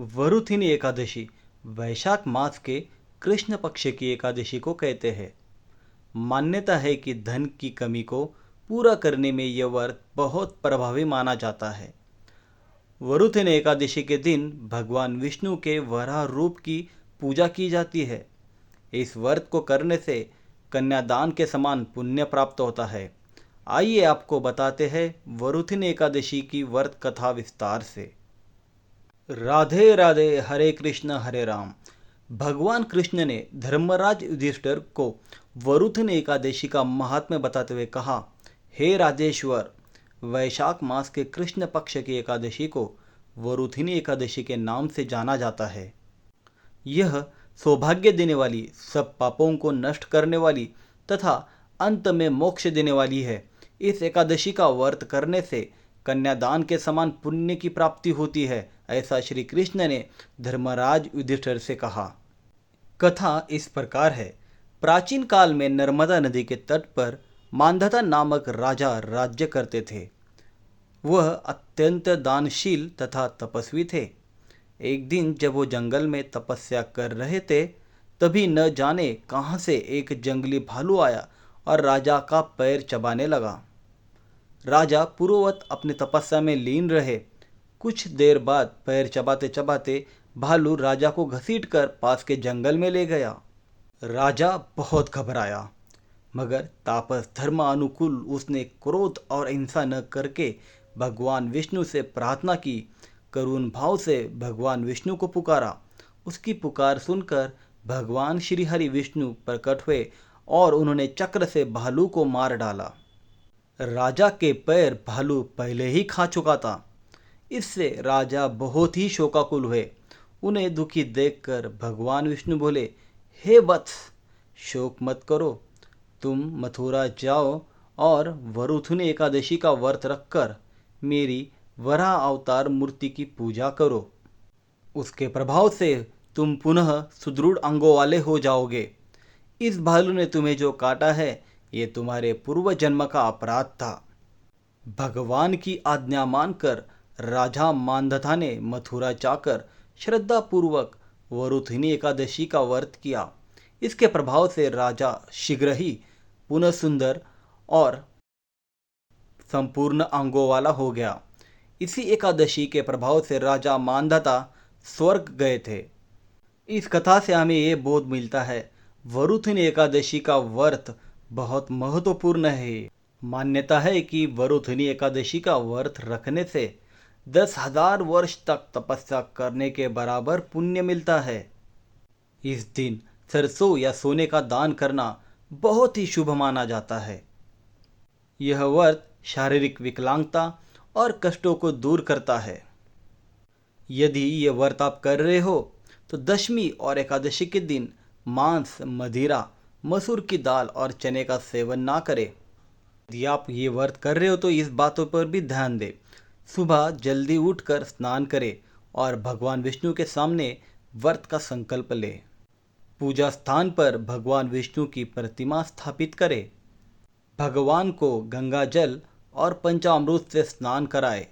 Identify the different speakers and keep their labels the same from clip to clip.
Speaker 1: वरुथिनी एकादशी वैशाख मास के कृष्ण पक्ष की एकादशी को कहते हैं। मान्यता है कि धन की कमी को पूरा करने में यह व्रत बहुत प्रभावी माना जाता है। वरुथिनी एकादशी के दिन भगवान विष्णु के वराह रूप की पूजा की जाती है। इस व्रत को करने से कन्यादान के समान पुण्य प्राप्त होता है। आइए आपको बताते हैं वरुथिनी एकादशी की व्रत कथा विस्तार से। राधे राधे, हरे कृष्ण हरे राम। भगवान कृष्ण ने धर्मराज युधिष्ठिर को वरुथिनी एकादशी का महात्म्य बताते हुए कहा, हे राजेश्वर, वैशाख मास के कृष्ण पक्ष की एकादशी को वरुथिनी एकादशी के नाम से जाना जाता है। यह सौभाग्य देने वाली, सब पापों को नष्ट करने वाली तथा अंत में मोक्ष देने वाली है। इस एकादशी का व्रत करने से कन्यादान के समान पुण्य की प्राप्ति होती है, ऐसा श्री कृष्ण ने धर्मराज युधिष्ठिर से कहा। कथा इस प्रकार है। प्राचीन काल में नर्मदा नदी के तट पर मांधाता नामक राजा राज्य करते थे। वह अत्यंत दानशील तथा तपस्वी थे। एक दिन जब वो जंगल में तपस्या कर रहे थे, तभी न जाने कहां से एक जंगली भालू आया और राजा का पैर चबाने लगा। राजा पूर्ववत अपनी तपस्या में लीन रहे। कुछ देर बाद पैर चबाते चबाते भालू राजा को घसीटकर पास के जंगल में ले गया। राजा बहुत घबराया, मगर तापस धर्मानुकूल उसने क्रोध और हिंसा न करके भगवान विष्णु से प्रार्थना की। करुण भाव से भगवान विष्णु को पुकारा। उसकी पुकार सुनकर भगवान श्री हरि विष्णु प्रकट हुए और उन्होंने चक्र से भालू को मार डाला। राजा के पैर भालू पहले ही खा चुका था। इससे राजा बहुत ही शोकाकुल हुए। उन्हें दुखी देखकर भगवान विष्णु बोले, हे वत्स, शोक मत करो। तुम मथुरा जाओ और वरुथिनी एकादशी का व्रत रखकर मेरी वराह अवतार मूर्ति की पूजा करो। उसके प्रभाव से तुम पुनः सुदृढ़ अंगों वाले हो जाओगे। इस भालू ने तुम्हें जो काटा है, ये तुम्हारे पूर्व जन्म का अपराध था। भगवान की आज्ञा मानकर राजा मांधाता ने मथुरा जाकर श्रद्धा पूर्वक वरुथिनी एकादशी का व्रत किया। इसके प्रभाव से राजा शीघ्र ही पुनः सुंदर और संपूर्ण अंगों वाला हो गया। इसी एकादशी के प्रभाव से राजा मांधाता स्वर्ग गए थे। इस कथा से हमें ये बोध मिलता है, वरुथिनी एकादशी का व्रत बहुत महत्वपूर्ण है। मान्यता है कि वरुथिनी एकादशी का व्रत रखने से 10,000 वर्ष तक तपस्या करने के बराबर पुण्य मिलता है। इस दिन सरसों या सोने का दान करना बहुत ही शुभ माना जाता है। यह व्रत शारीरिक विकलांगता और कष्टों को दूर करता है। यदि ये व्रत आप कर रहे हो तो दशमी और एकादशी के दिन मांस, मदिरा, मसूर की दाल और चने का सेवन ना करें। यदि आप ये व्रत कर रहे हो तो इस बातों पर भी ध्यान दें। सुबह जल्दी उठकर स्नान करें और भगवान विष्णु के सामने व्रत का संकल्प लें। पूजा स्थान पर भगवान विष्णु की प्रतिमा स्थापित करें। भगवान को गंगा जल और पंचामृत से स्नान कराएं।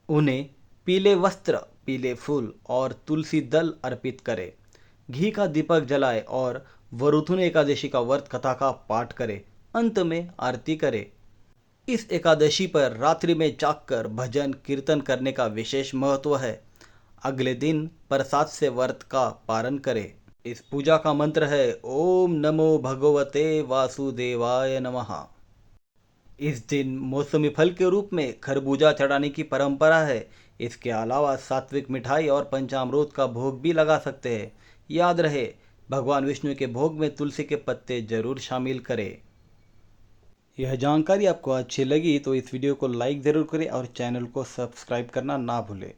Speaker 1: उन्हें पीले वस्त्र, पीले फूल और तुलसी दल अर्पित करें। घी का दीपक जलाएं और वरुथिनी एकादशी का व्रत कथा का पाठ करें। अंत में आरती करें। इस एकादशी पर रात्रि में जागकर भजन कीर्तन करने का विशेष महत्व है। अगले दिन प्रसाद से व्रत का पारण करें। इस पूजा का मंत्र है, ओम नमो भगवते वासुदेवाय नमः। इस दिन मौसमी फल के रूप में खरबूजा चढ़ाने की परंपरा है। इसके अलावा सात्विक मिठाई और पंचामृत का भोग भी लगा सकते हैं। याद रहे, भगवान विष्णु के भोग में तुलसी के पत्ते जरूर शामिल करें। यह जानकारी आपको अच्छी लगी तो इस वीडियो को लाइक ज़रूर करें और चैनल को सब्सक्राइब करना ना भूलें।